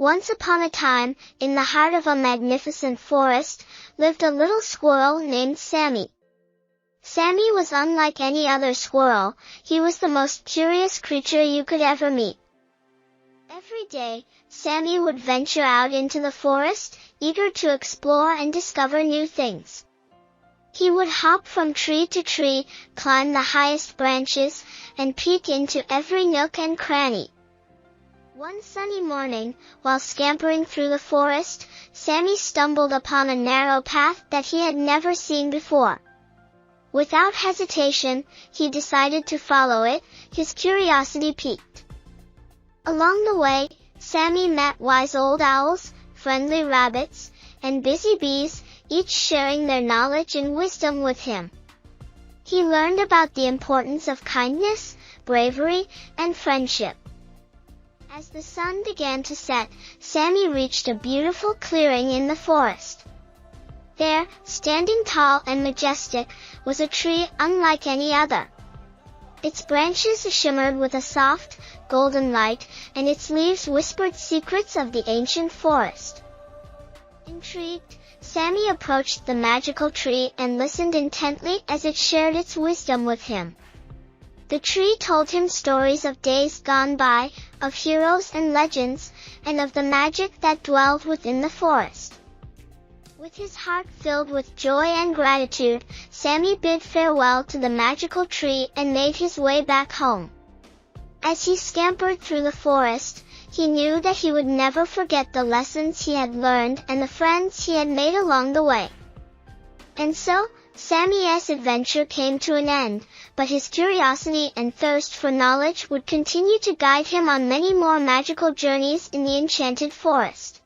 Once upon a time, in the heart of a magnificent forest, lived a little squirrel named Sammy. Sammy was unlike any other squirrel. He was the most curious creature you could ever meet. Every day, Sammy would venture out into the forest, eager to explore and discover new things. He would hop from tree to tree, climb the highest branches, and peek into every nook and cranny. One sunny morning, while scampering through the forest, Sammy stumbled upon a narrow path that he had never seen before. Without hesitation, he decided to follow it, his curiosity piqued. Along the way, Sammy met wise old owls, friendly rabbits, and busy bees, each sharing their knowledge and wisdom with him. He learned about the importance of kindness, bravery, and friendship. As the sun began to set, Sammy reached a beautiful clearing in the forest. There, standing tall and majestic, was a tree unlike any other. Its branches shimmered with a soft, golden light, and its leaves whispered secrets of the ancient forest. Intrigued, Sammy approached the magical tree and listened intently as it shared its wisdom with him. The tree told him stories of days gone by, of heroes and legends, and of the magic that dwelled within the forest. With his heart filled with joy and gratitude, Sammy bid farewell to the magical tree and made his way back home. As he scampered through the forest, he knew that he would never forget the lessons he had learned and the friends he had made along the way. And so, Sammy's adventure came to an end, but his curiosity and thirst for knowledge would continue to guide him on many more magical journeys in the enchanted forest.